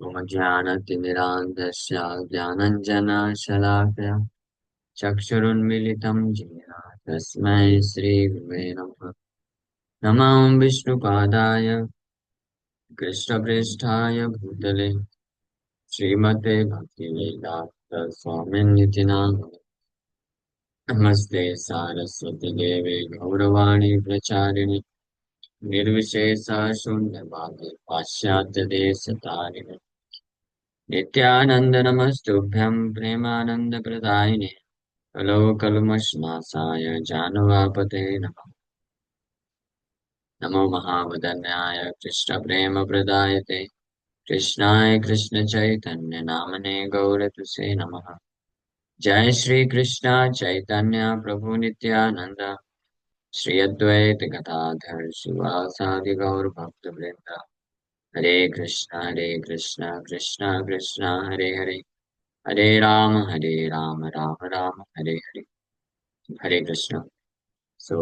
मम ज्ञानतिमिरान्धस्य ज्ञानञ्जनशलाकया चक्षुरुन्मीलितं येन तस्मै श्रीगुरुवे नमः। नमो विष्णुपादाय कृष्णप्रेष्ठाय भूतले श्रीमते भक्तिवेदान्त स्वामिनिति नामिने। नमस्ते सारस्वती देवे गौरवाणी प्रचारिणि निर्विशेषा शून्यवादी पाश्चात्यदेशतारिणि नित्यानन्द नमस्तुभ्यं प्रेमानन्दप्रदायिने कलौकलमश्नासाय जानवापते नमः। नमो महावदन्याय कृष्णप्रेमप्रदायते कृष्णाय कृष्णचैतन्य नामने गौरतुसे नमः। जय श्री कृष्ण चैतन्य प्रभु नित्यानंद श्री अद्वैत गदाधर शिवासादि गौर भक्त वृंद। हरे कृष्ण कृष्ण कृष्ण हरे हरे हरे राम राम राम हरे हरे। हरे कृष्ण। सो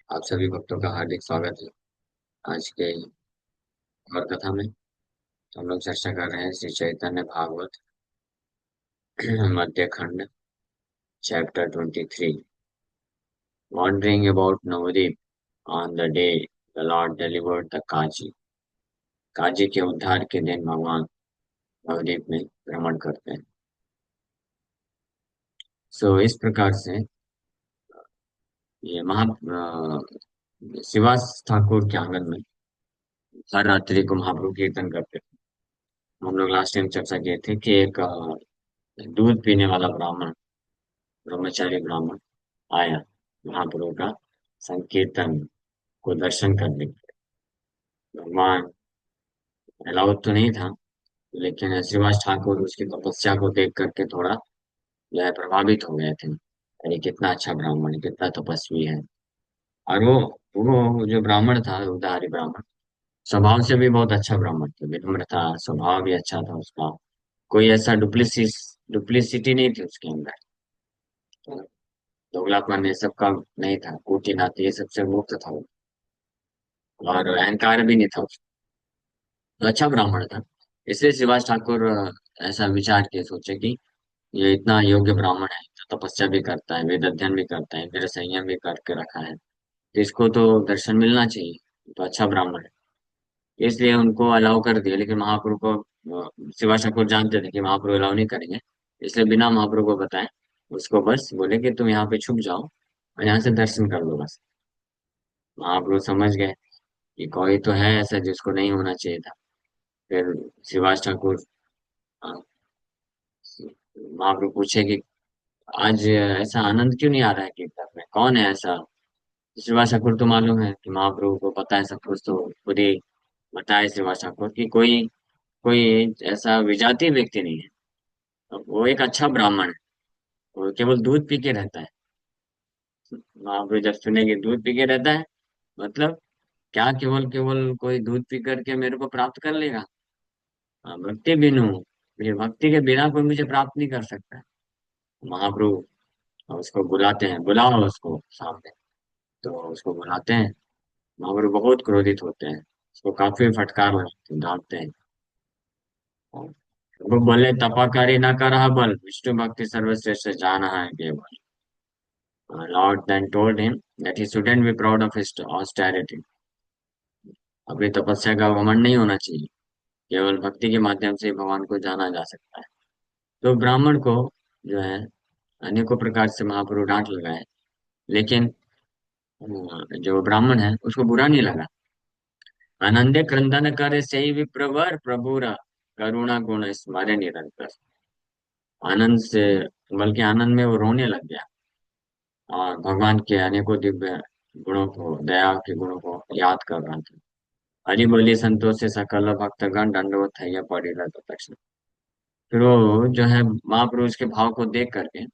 आप सभी भक्तों का हार्दिक स्वागत है आज के और कथा में। तो हम लोग चर्चा कर रहे हैं श्री चैतन्य भागवत मध्य खंड chapter 23 wandering about Navadip on the day the Lord delivered the Kaji। काजी के उद्धार के दिन भगवान नवद्वीप में भ्रमण करते हैं। सो इस प्रकार से ये शिवास ठाकुर के आंगन में हर रात्रि को महाप्रभु कीर्तन करते थे। हम लोग लास्ट टाइम चर्चा किए थे कि एक दूध पीने वाला ब्राह्मण, ब्रह्मचारी ब्राह्मण आया महाप्रभु का संकीर्तन को दर्शन करने के लिए। भगवान अलाउड तो नहीं था, लेकिन श्रीवास ठाकुर उसकी तपस्या को देख करके थोड़ा जो है प्रभावित हो गए थे। अरे कितना अच्छा ब्राह्मण है, कितना तपस्वी है। और वो जो ब्राह्मण था, उदारी ब्राह्मण, स्वभाव से भी बहुत अच्छा ब्राह्मण था, विनम्र था, स्वभाव भी अच्छा था उसका। कोई ऐसा डुप्लिसिटी नहीं थी उसके अंदर। तो दोगलापन ये सब का नहीं था, कूटी नाती ये सबसे मुक्त था वो। और अहंकार भी नहीं था उसको। तो अच्छा ब्राह्मण था। इसलिए शिवाज ठाकुर ऐसा विचार के सोचे कि ये इतना योग्य ब्राह्मण है, तो तपस्या भी करता है, वेद अध्ययन भी करता है, मेरा संयम भी करके रखा है, तो इसको तो दर्शन मिलना चाहिए। तो अच्छा ब्राह्मण है, इसलिए उनको अलाउ कर दिया। लेकिन महाप्रभु को शिवा ठाकुर जानते थे कि महाप्रभु अलाउ नहीं करेंगे, इसलिए बिना महाप्रभु को बताए उसको बस बोले कि तुम यहाँ पे छुप जाओ और यहाँ से दर्शन कर लो बस। महाप्रभु समझ गए कि कोई तो है ऐसा जिसको नहीं होना चाहिए था। फिर शिवाज ठाकुर अ, महाप्रभु पूछे कि आज ऐसा आनंद क्यों नहीं आ रहा है कीर्तन में, कौन है ऐसा। श्रीवास ठाकुर तो मालूम है कि महाप्रभु को पता है सब कुछ, तो खुद ही बताया श्रीवास ठाकुर कि कोई कोई ऐसा विजातीय व्यक्ति नहीं है। तो वो एक अच्छा ब्राह्मण है, वो केवल दूध पी के रहता है। महाप्रभु जब सुने कि दूध पी के रहता है, मतलब क्या केवल केवल कोई दूध पी करके मेरे को प्राप्त कर लेगा। हाँ, भक्ति बिनु, ये भक्ति के बिना कोई मुझे प्राप्त नहीं कर सकता है। महाप्रभु उसको बुलाते हैं, बुलाओ उसको सामने। तो उसको बुलाते हैं। महाप्रभु बहुत क्रोधित होते हैं, उसको काफी फटकार लगाते हैं, डांटते हैं। वो बोले तपाकारी न करह बल विष्णु भक्ति सर्वश्रेष्ठ जान है केवल। Lord then told him that he shouldn't be proud of his austerity। अपनी तपस्या का घमंड नहीं होना चाहिए, केवल भक्ति के माध्यम से ही भगवान को जाना जा सकता है। तो ब्राह्मण को जो है अनेकों प्रकार से महाप्रभु डांट लगाए, लेकिन जो ब्राह्मण है उसको बुरा नहीं लगा। आनंदे क्रंदन करे सही विप्रवर प्रभुर करुणा गुण स्मरे निरंतर। आनंद से, बल्कि आनंद में वो रोने लग गया और भगवान के अनेकों दिव्य गुणों को, दया के गुणों को याद कर रहा था। हरि बोली संतोष से सकल भक्तगण दंडवत है पड़ी तत्क्षण। फिर वो जो है महापुरुष के भाव को देख करके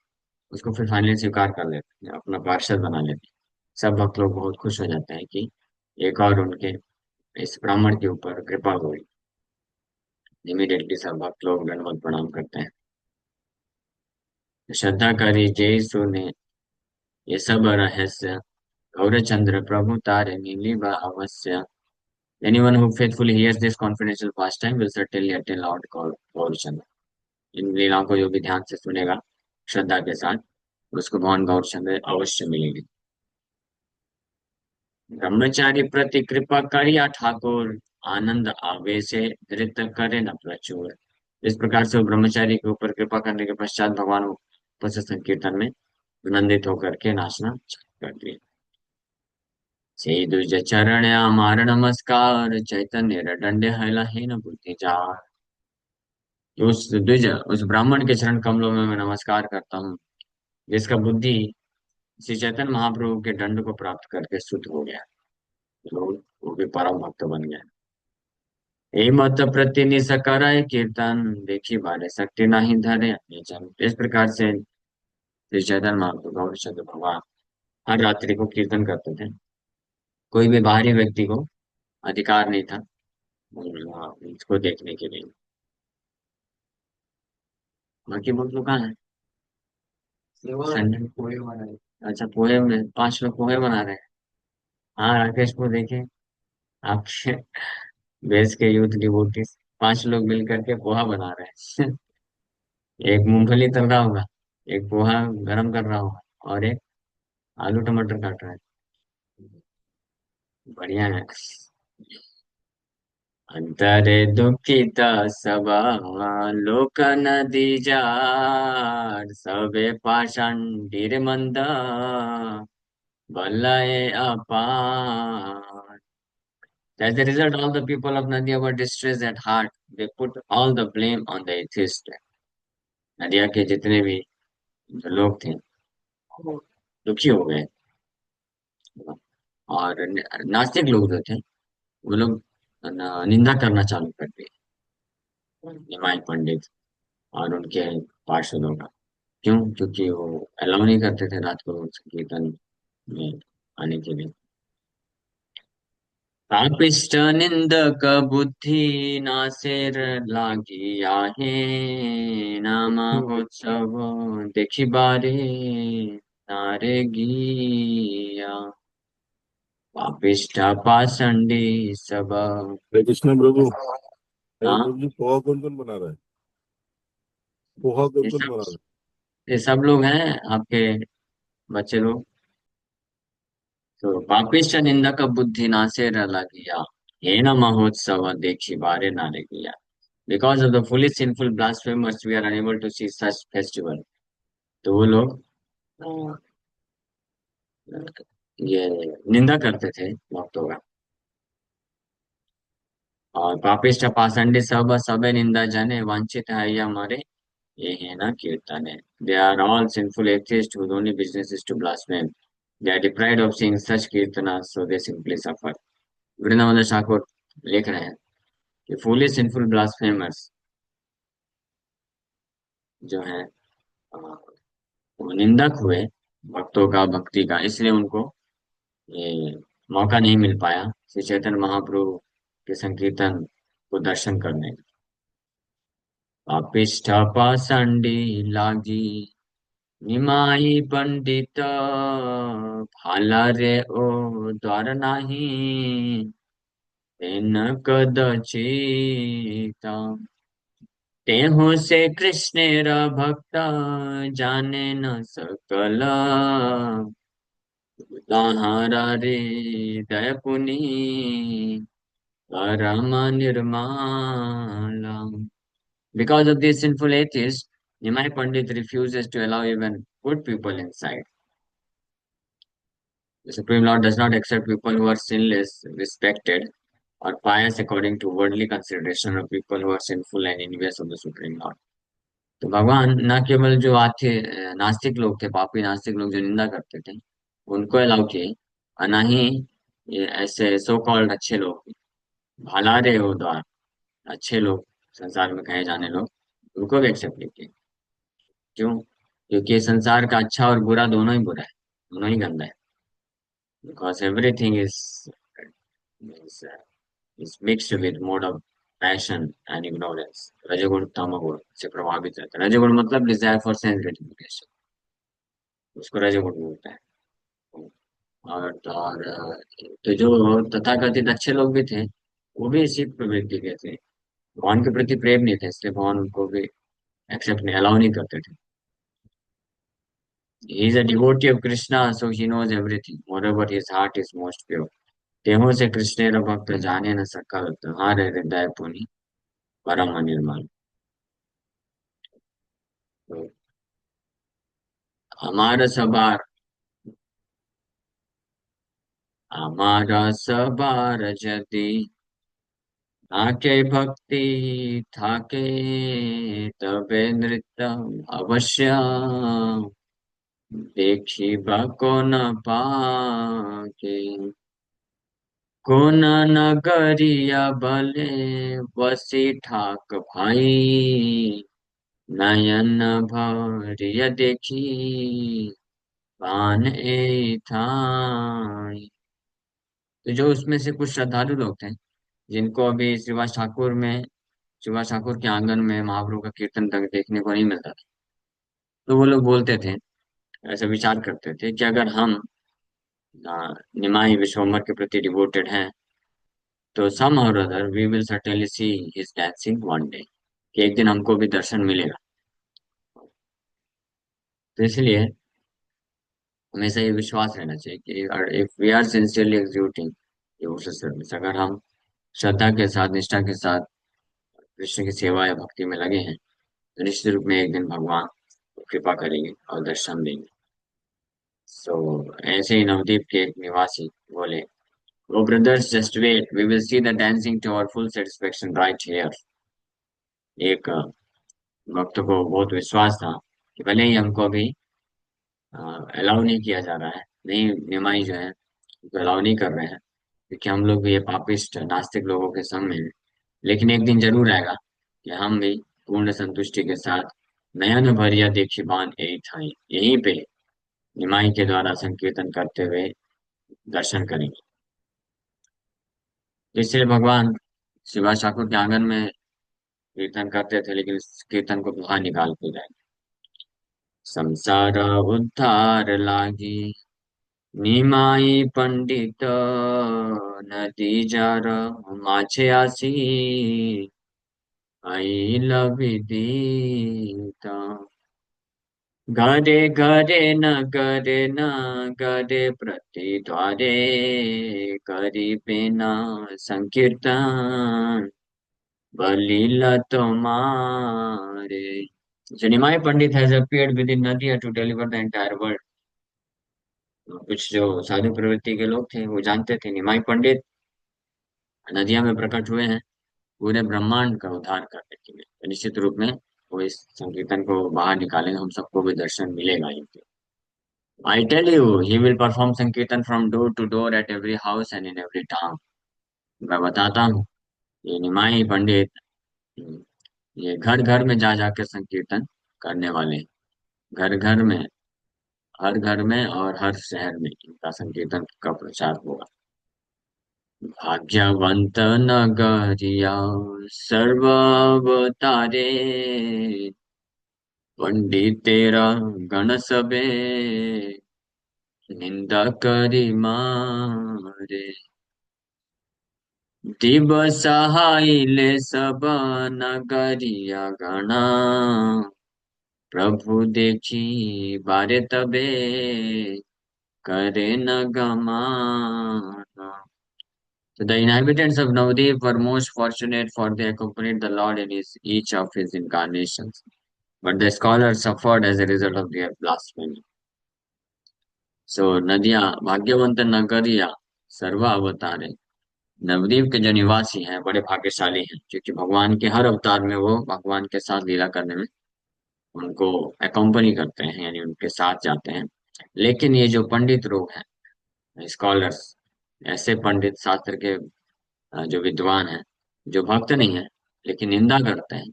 उसको फिर फाइनली स्वीकार कर लेते हैं, अपना पार्षद बना लेते हैं। सब भक्त लोग बहुत खुश हो जाते हैं कि एक और उनके इस ब्राह्मण के ऊपर कृपा हुई। इमीडिएटली सब भक्त लोग दंडवत प्रणाम करते हैं। श्रद्धा करी जय सुने ये सब रहस्य, गौरचंद्र प्रभु तारे नीली अवश्य। Anyone who faithfully hears this confidential pastime will certainly attain Lord Gaur Chandra. इन लीलाओं को जो भी ध्यान से सुनेगा श्रद्धा के साथ, उसको भगवान गौर चंद्र अवश्य मिलेगी। ब्रह्मचारी प्रति कृपा करिया ठाकुर, आनंद आवेशे धृत करे न प्रचुर। इस प्रकार से वो ब्रह्मचारी के ऊपर कृपा करने के पश्चात भगवान उपस्थित संकीर्तन में आनंदित होकर के नाचना चालू कर दिए। से दुज चरण हमार नमस्कार, चैतन्य दंडे हैला है न बुद्धि जा। उस ब्राह्मण के चरण कमलों में मैं नमस्कार करता हूँ, जिसका बुद्धि श्री चैतन्य महाप्रभु के दंड को प्राप्त करके शुद्ध हो गया, तो वो भी परम भक्त बन गया। हे मत प्रति निसकराय कीर्तन, देखी बारे शक्ति नहीं धरे अपने जन। इस प्रकार से श्री चैतन्य महाप्रभु गौरचंद्र भगवान हर रात्रि को कीर्तन करते थे। कोई भी बाहरी व्यक्ति को अधिकार नहीं था इसको देखने के लिए। बाकी बहुत लोग कहाँ है? संडे को पोहे बना रहे। अच्छा, पोहे में 5 लोग पोहे बना रहे हैं। हाँ, राकेश को देखे आपके देश के यूथ डिवोटीज 5 लोग मिल करके पोहा बना रहे हैं। एक मूंगफली तल रहा होगा, एक पोहा गरम कर रहा होगा, और एक आलू टमाटर काट रहा है। बढ़िया है। अंतरे दुखित सब लोक नदी जार, सबे पाषाण मंद बलय अपार। As a result, all the people of Nadia were distressed at heart. They put all the blame on the atheist. नदिया के जितने भी जो लोग थे वो दुखी हो गए, और नास्तिक लोग जो थे वो लोग निंदा करना चालू कर दिए निमाई पंडित और उनके पार्षदों का। क्यों? क्योंकि वो अलाउ नहीं करते थे रात को संकीर्तन में आने के लिए। पापिष्ट निंदक बुद्धि नासेर लागी आहे, नाम उत्सव देखी बारे नारे गिया। पापिष्ठ पाषंडी सब। हरे कृष्ण प्रभु। हरे हाँ, प्रभु जी, पोहा कौन कौन बना रहा है? पोहा कौन ये कौन सब बना रहा है? ये सब लोग हैं आपके बच्चे लोग। तो पापिष्ट निंदक बुद्धि नासे लगिया, हे न महोत्सव देखी बारे नारे किया। Because of the foolish sinful blasphemers we are unable to see such festival। तो वो लोग ये निंदा करते थे भक्तों का। और पापिष्ट पाषंडी सब सबे निंदा जाने, वांछित है या मरे ये है ना कीर्तन है। They are all sinful atheist whose only business is to blaspheme। They are deprived of seeing such kirtana, so they simply suffer। Vrindavan Thakur लिख रहे हैं कि फूलिश सिंफुल ब्लास्फेमर्स जो है वो निंदक हुए भक्तों का भक्ति का, इसलिए उनको ये मौका नहीं मिल पाया श्री चैतन्य महाप्रभु के संकीर्तन को दर्शन करने का। पापिष्ठ पाषंडी लागी निमाई पंडित, भाला रे ओ द्वार नाही तेन कदचिता। तेहु से कृष्णेर भक्त जाने न सकल, ताहारा रे दय पुनि परम Nirmala. Because of this sinful atheist, Nimai Pandit refuses to allow even good people inside. The Supreme Lord does not accept people who are sinless, respected, or pious according to worldly consideration of people who are sinful and envious of the Supreme Lord। तो भगवान न केवल जो आथे नास्तिक लोग थे, पापी नास्तिक लोग जो निंदा करते थे, उनको अलाउ किए, और ना ही ये ऐसे सो कॉल्ड अच्छे लोग, भलारे हो द्वार, अच्छे लोग, संसार में कहे जाने लोग, उनको भी एक्सेप्ट नहीं किए। क्यों? क्योंकि ये संसार का अच्छा और बुरा दोनों ही बुरा है, दोनों ही गंदा है। Because everything is, uh, is mixed with mode of passion and ignorance। रजोगुण तमोगुण से प्रभावित रहता है। रजोगुण मतलब डिजायर फॉर सेंस ग्रेटिफिकेशन, उसको रजोगुण बोलते हैं। और तो जो तथाकथित अच्छे लोग भी थे, वो भी इसी प्रवृत्ति के थे। भगवान के प्रति प्रेम नहीं था, इसलिए भगवान उनको भी एक्सेप्ट नहीं, अलाउ नहीं करते थे। He is a devotee of Krishna so he knows everything मोreover his heart is most pure। देहों से कृष्णेर भक्त जाने न सकल तुम्हारे हृदय पुनि परम निर्मल। तो हमारा सबार हमारा सबार यदि थाके भक्ति थाके तबे नृत्य अवश्य देखी को न पाके। कोन नगरिया भले बसी ठाक भाई नयन भरिया देखी पान ए थाई। तो जो उसमें से कुछ श्रद्धालु लोग थे जिनको अभी श्रीवास ठाकुर के आंगन में महाप्रभु का कीर्तन तक देखने को नहीं मिलता था, तो वो लोग बोलते थे, ऐसा विचार करते थे कि अगर हम निमाई विश्वम्भर के प्रति डिवोटेड हैं तो some or other we will certainly see his dancing one day, कि एक दिन हमको भी दर्शन मिलेगा। तो इसलिए हमेशा ये विश्वास रहना चाहिए कि if we are sincerely executing devotional service, अगर हम श्रद्धा के साथ निष्ठा के साथ कृष्ण की सेवा या भक्ति में लगे हैं, तो निश्चित रूप में एक दिन भगवान कृपा करेंगे और दर्शन देंगे। सो ऐसे ही नवद्वीप के एक निवासी बोले, O brothers just wait we will see the dancing to our full satisfaction right here. एक भक्त को बहुत विश्वास था कि भले ही हमको अभी अलाउ नहीं किया जा रहा है, नहीं निमाई जो है तो अलाउ नहीं कर रहे हैं, क्योंकि हम लोग भी ये पापिस्ट नास्तिक लोगों के संग में हैं, लेकिन एक दिन जरूर आएगा कि हम भी पूर्ण संतुष्टि के साथ नयन भरिया देखी बान यही था यहीं पे निमाई के द्वारा संकीर्तन करते हुए दर्शन करेंगे। तो इसलिए भगवान शिवा ठाकुर के आंगन में कीर्तन करते थे, लेकिन इस कीर्तन को बाहर निकाल के जाए। संसार उद्धार लागी निमाई पंडित नदी जार माझे आसी आई लविदीता। घरे घरे न घरे प्रति द्वारे करी बिना संकीर्तन बलिला तुम्हारे। So Nimai Pandit has appeared within Nadia to deliver the entire world। कुछ जो साधु प्रवृत्ति के लोग थे वो जानते थे निमाई पंडित नदिया में प्रकट हुए हैं पूरे ब्रह्मांड का उद्धार करने के लिए। तो निश्चित रूप में वो इस संकीर्तन को बाहर निकालेंगे, हम सबको भी दर्शन मिलेगा इनके। I tell you, he will perform Sankirtan from door to door at every house and in every town। मैं बताता हूँ, ये निमाई पंडित ये घर घर में जा जाकर संकीर्तन करने वाले हैं। घर घर में, हर घर में और हर शहर में इनका संकीर्तन का प्रचार होगा। भाग्यवंत नगरिया सर्ववतारे पंडित तेरा गण सबे निंदा करी मारे। दिवस सहाइले सब नगरिया गणा प्रभु देखी बारे तबे करे न गमाना। So the inhabitants of Navadip were most fortunate, for they accompanied the Lord in each of his incarnations. But the scholars suffered as a result of their blasphemy। So नदियां भाग्यवंत नगरिया सर्व अवतारे, नवद्वीप के जो निवासी हैं बड़े भाग्यशाली हैं, क्योंकि भगवान के हर अवतार में वो भगवान के साथ लीला करने में उनको अकम्पनी करते हैं, यानी उनके साथ जाते हैं। लेकिन ये जो पंडित लोग हैं, स्कॉलर्स, ऐसे पंडित शास्त्र के जो विद्वान हैं, जो भक्त नहीं है लेकिन निंदा करते हैं,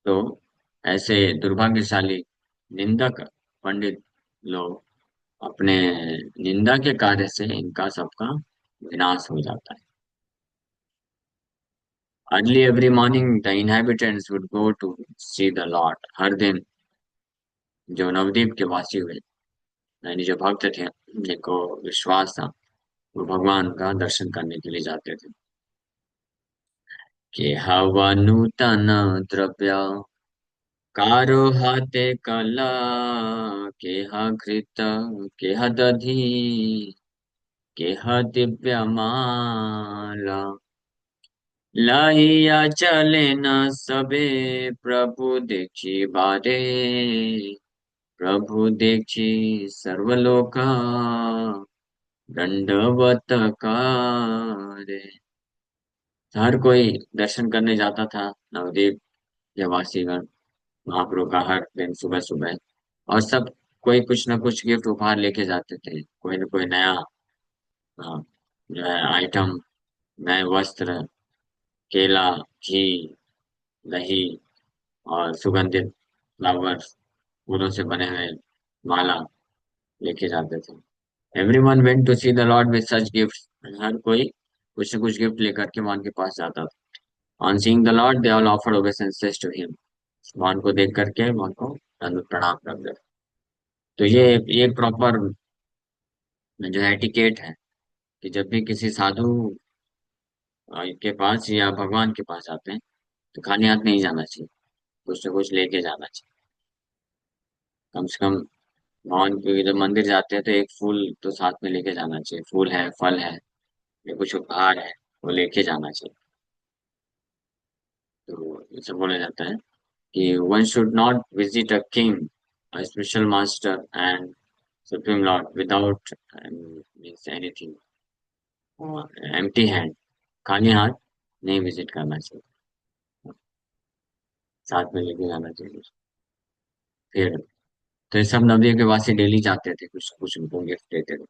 तो ऐसे दुर्भाग्यशाली निंदक पंडित लोग अपने निंदा के कार्य से इनका सबका विनाश हो जाता है। Early every morning the inhabitants would go to see the Lord। हर दिन जो नवद्वीप के वासी हुए, यानी जो भक्त थे जिनको विश्वास था, वो भगवान का दर्शन करने के लिए जाते थे। के हवा नूतन द्रव्य कारो हाते कला केह घृत केह दधी केह दिव्यमाला लाइया चले न सबे प्रभु देखी बारे प्रभु देखी सर्वलोका दंडवत करे। हर कोई दर्शन करने जाता था नवदीप या वासीगण महाप्रभु का हर दिन सुबह सुबह। और सब कोई कुछ न कुछ गिफ्ट उपहार लेके जाते थे, कोई न कोई नया जो है आइटम, नए वस्त्र, केला, घी, दही और सुगंधित फ्लावर्स, फूलों से बने हुए माला लेके जाते थे। Everyone went to see the Lord with such gifts. हर कोई कुछ न कुछ गिफ्ट लेकर के भगवान के पास जाता था। On seeing the Lord they all offered obeisances to him. भगवान को देख करके भगवान को दंडवत प्रणाम करते थे। तो ये एक प्रॉपर जो है एटिकेट है कि जब भी किसी साधु के पास या भगवान के पास जाते हैं तो खाली हाथ नहीं जाना चाहिए, कुछ ना कुछ लेके जाना चाहिए। कम से कम भगवान के जब मंदिर जाते हैं तो एक फूल तो साथ में लेके जाना चाहिए, फूल है, फल है, या कुछ उपहार है, वो लेके जाना चाहिए। तो इसे बोला जाता है कि one should not visit a king, a spiritual master and supreme lord without means anything, empty hand, खाली हाथ नहीं विजिट करना चाहिए, साथ में लेके जाना चाहिए। फिर तो ये सब नदियों के वासी डेली जाते थे, कुछ कुछ उनको गिफ्ट देते थे।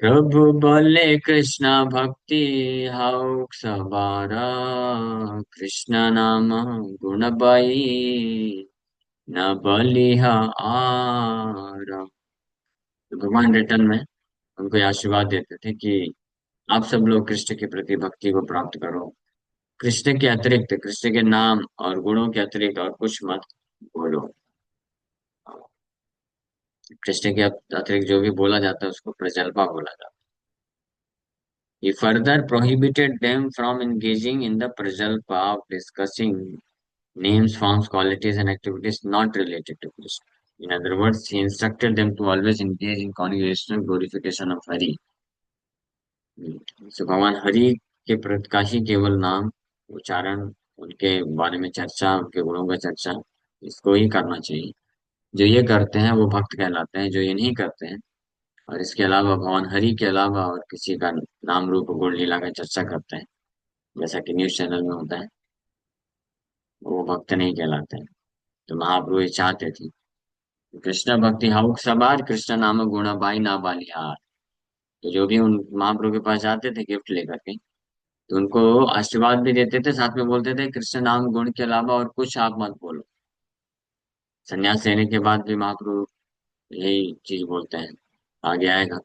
प्रभु बोले कृष्ण भक्ति हाउ सवारा कृष्ण नाम गुण बाई न बलिहा आरा। तो भगवान रिटर्न में उनको ये आशीर्वाद देते थे कि आप सब लोग कृष्ण के प्रति भक्ति को प्राप्त करो, कृष्ण के अतिरिक्त, कृष्ण के नाम और गुणों के अतिरिक्त और कुछ मत बोलो। कृष्ण के अतिरिक्त जो भी बोला जाता है उसको प्रजल्पा बोला जाता है। He further prohibited them from engaging in the prajalpa of discussing names, forms, qualities, and activities not related to Krishna. In other words, he instructed them to always engage in congregational glorification of Hari. So भगवान हरि के प्रति का ही केवल नाम उच्चारण, उनके बारे में चर्चा, उनके गुणों का चर्चा, इसको ही करना चाहिए। जो ये करते हैं वो भक्त कहलाते हैं, जो ये नहीं करते हैं और इसके अलावा भगवान हरि के अलावा और किसी का नाम रूप गुण लीला का चर्चा करते हैं, जैसा कि न्यूज चैनल में होता है, वो भक्त नहीं कहलाते हैं। तो महाप्रभु ये चाहते थे कृष्ण भक्ति हाउक सवार कृष्ण नाम गुण बाई ना बालिहार। तो जो भी उन महाप्रभु के पास जाते थे गिफ्ट लेकर के, तो उनको आशीर्वाद भी देते थे, साथ में बोलते थे कृष्ण नाम गुण के अलावा और कुछ आप मत बोलो। संन्यास लेने के बाद भी महाप्रभु यही चीज बोलते हैं। आगे आएगा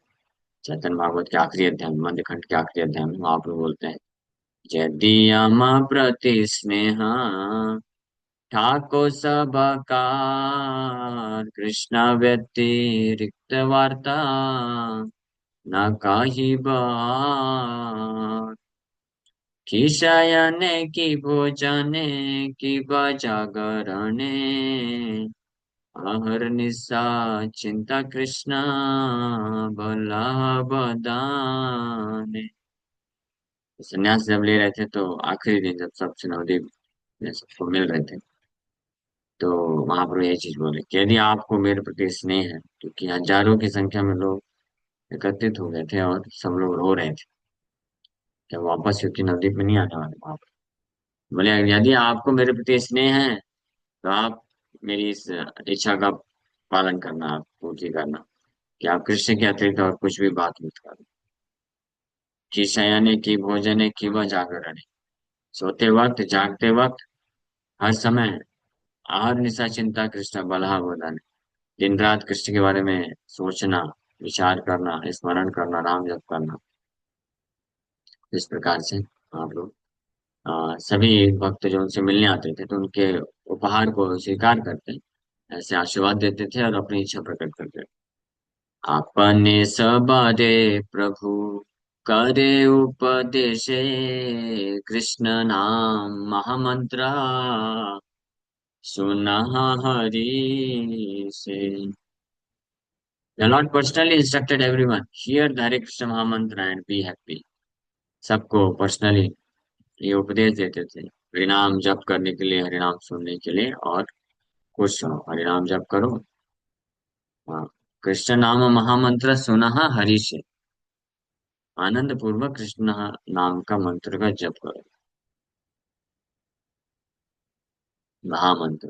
चैतन्य भागवत के आखिरी अध्याय में, मध्य खंड के आखिरी अध्याय में महाप्रभु बोलते हैं यदि यम प्रति स्नेह ठाको सबकार कृष्ण व्यतिरिक्त वार्ता न काही बात कि शयने की भोजने की बजागरणे आहर निशा चिंता कृष्ण भला बदाने। संन्यास जब ले रहे थे तो आखिरी दिन जब सबसे नवदीप ने सबको मिल रहे थे, तो महाप्रभु ये चीज बोले कि यदि आपको मेरे प्रति स्नेह है, क्योंकि हजारों की संख्या में लोग एकत्रित हो गए थे और सब लोग रो रहे थे कि वापस क्योंकि नवदीप में नहीं आने वाले महाप्रभु। बोले यदि आपको मेरे प्रति स्नेह है तो आप मेरी इस इच्छा का पालन करना, आप पूर्ति करना कि आप कृष्ण के अतिरिक्त और कुछ भी बात मत करो। कि शयने की भोजने की व जागरण, सोते वक्त, जागते वक्त, हर समय, आहार निशा चिंता कृष्ण बलहा गोदान, दिन रात कृष्ण के बारे में सोचना, विचार करना, स्मरण करना, नाम जप करना। इस प्रकार से आप लोग सभी भक्त जो उनसे मिलने आते थे तो उनके उपहार को स्वीकार करते, ऐसे आशीर्वाद देते थे और अपनी इच्छा प्रकट करते थे। आपने सबरे प्रभु करे उपदेशे कृष्ण नाम महामंत्र सुनः हरि से। The Lord personally instructed everyone, hear the Hare Krishna Mahamantra and be happy. सबको पर्सनली ये उपदेश देते थे, हरिनाम जप करने के लिए, हरिनाम सुनने के लिए, और खुश रहो, हरिनाम जप करो। हाँ, कृष्ण नाम महामंत्र सुना हरि से, आनंद पूर्वक कृष्ण नाम का मंत्र का जप करो। महामंत्र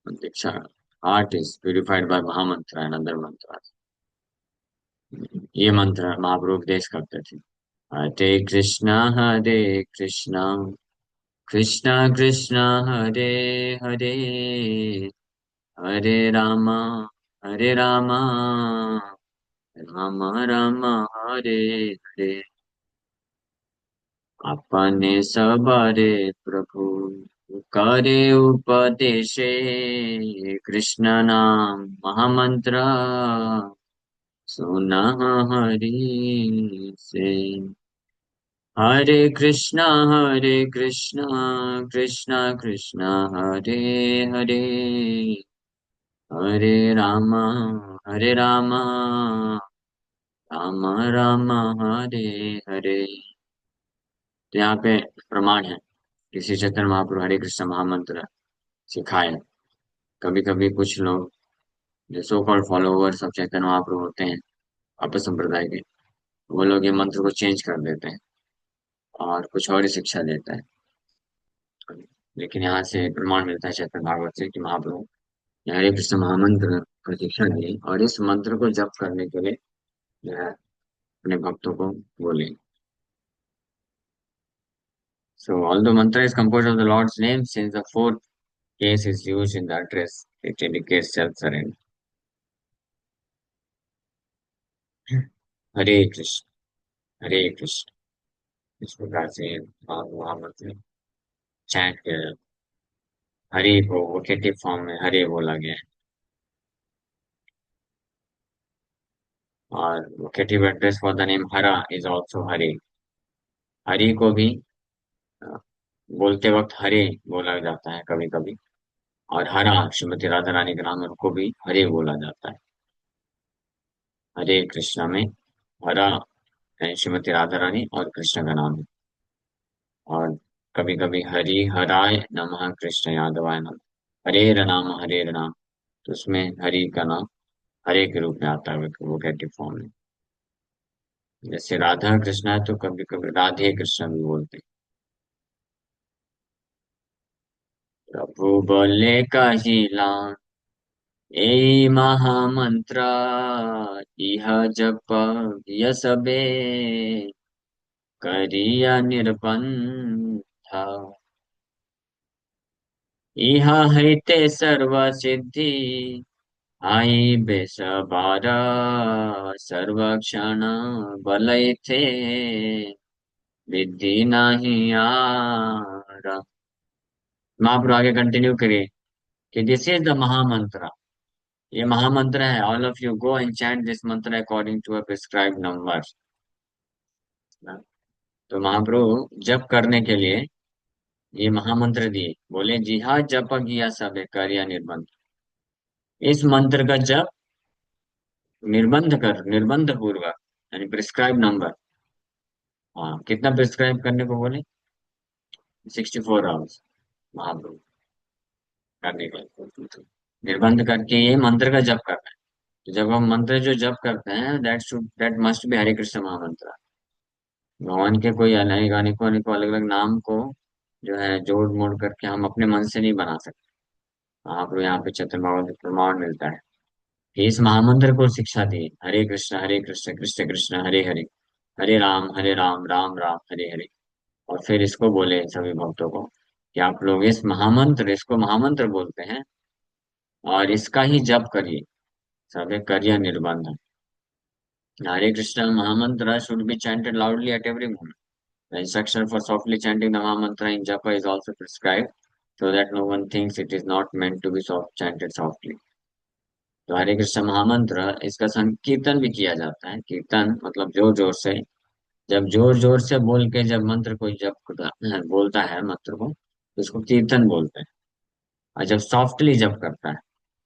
दीक्षा, हार्ट इज प्यूरिफाइड बाय महामंत्र एंड अदर मंत्र। ये मंत्र महाप्रभु उपदेश करते थे। हरे कृष्णा कृष्णा कृष्णा हरे हरे, हरे रामा हरे रामा, राम राम हरे हरे। अपने सबरे प्रभु करे उपदेशे कृष्ण नाम महामंत्र सुना हरि से। हरे कृष्णा कृष्णा कृष्णा हरे हरे, हरे रामा हरे रामा, राम राम हरे हरे। तो यहाँ पे प्रमाण है कि श्री चैतन्य महाप्रभु हरे कृष्ण महामंत्र सिखाए। कभी कभी कुछ लोग जो so called followers of Chaitanya Mahaprabhu होते हैं, अपने संप्रदाय के, वो लोग ये मंत्र को चेंज कर देते हैं और कुछ और ही शिक्षा देता है। लेकिन यहाँ से प्रमाण मिलता है चैतन्य भागवत से कि महाप्रभु ने हरे कृष्ण महामंत्र का शिक्षा दी, और इस मंत्र को जप करने के लिए जो है अपने भक्तों को बोले। So although mantra is composed of the Lord's name, since the fourth case is used in the address, it indicates self-surrender. हरे कृष्ण हरे कृष्ण, इस प्रकार से महामंत्र चैंट किया जाता है। हरे को वोकेटिव फॉर्म में हरे बोला गया है, और vocative address for the name हरा इज ऑल्सो हरे। हरि को भी अ, बोलते वक्त हरे बोला जाता है कभी कभी, और हरा श्रीमती राधा रानी के नाम, उनको भी हरे बोला जाता है। हरे कृष्णा में हरा श्रीमती राधा रानी और कृष्ण का नाम है। और कभी कभी हरि हराय नमः कृष्ण यादवाय नमः, हरे नाम हरे नाम, तो उसमें हरि का नाम हरे के रूप में आता है, वो वोकेटिव फॉर्म में। जैसे राधा कृष्ण है तो कभी कभी राधे कृष्ण भी बोलते हैं। प्रभु बोले कहिला ए महामंत्र, इह जप सबे करिया निर्बंध, इह हईते सर्व सिद्धि आई बेस बारा, सर्वक्षण बलय थे विधि नहीं आरा। महाप्रभु आगे कंटिन्यू करिए कि दिस इज द महामंत्र, ये महामंत्र है। All of you go and chant this mantra according to a prescribed number. तो महाप्रभु जप करने के लिए ये महामंत्र दिए, बोले जी हाँ जप किया सब करिया निर्बंध। इस मंत्र का जप निर्बंध कर, निर्बंध पूर्वक, यानी प्रिस्क्राइब नंबर। हाँ, कितना प्रिस्क्राइब करने को बोले? 64 आवर्स महाप्रभु करने का निर्बंध करके ये मंत्र का जप करना है। तो जब हम मंत्र जो जप करते हैं, दैट मस्ट बी हरे कृष्ण महामंत्र। भगवान के कोई अनेक अनेकों अनेकों अलग अलग नाम को जो है जोड़ मोड़ करके हम अपने मन से नहीं बना सकते। महाप्रभु यहाँ पे चैतन्य भागवत में प्रमाण मिलता है कि इस महामंत्र को शिक्षा दी, हरे कृष्ण कृष्ण कृष्ण हरे हरे, हरे राम राम राम हरे हरे। और फिर इसको बोले सभी भक्तों को कि आप लोग इस महामंत्र, इसको महामंत्र बोलते हैं और इसका ही जप करिए, सभी करिए निर्बंध। Hare Krishna Mahamantra should be chanted loudly at every moment. The instruction for softly chanting the Mahamantra in Japa is also prescribed, so that no one thinks it is not meant to be chanted softly. तो हरे कृष्ण महामंत्र इसका संकीर्तन भी किया जाता है। कीर्तन मतलब जोर जोर से, जब जोर जोर से बोल के जब मंत्र को जब बोलता है मंत्र को, तो उसको कीर्तन बोलते हैं। और जब सॉफ्टली जप करता है,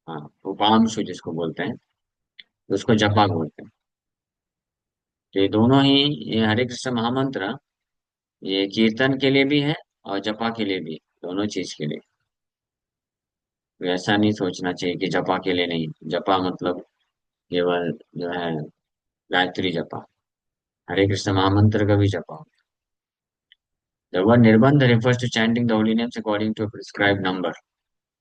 हाँ, उपांशु जिसको बोलते हैं, तो उसको जपा बोलते हैं। तो ये दोनों ही, ये हरे कृष्ण महामंत्र ये कीर्तन के लिए भी है और जपा के लिए भी, दोनों चीज के लिए। तो ऐसा नहीं सोचना चाहिए कि जपा के लिए नहीं, जपा मतलब केवल जो है गायत्री जपा, हरे कृष्ण महामंत्र का भी जपा। The word nirbandha refers to chanting the holy names according to a prescribed number.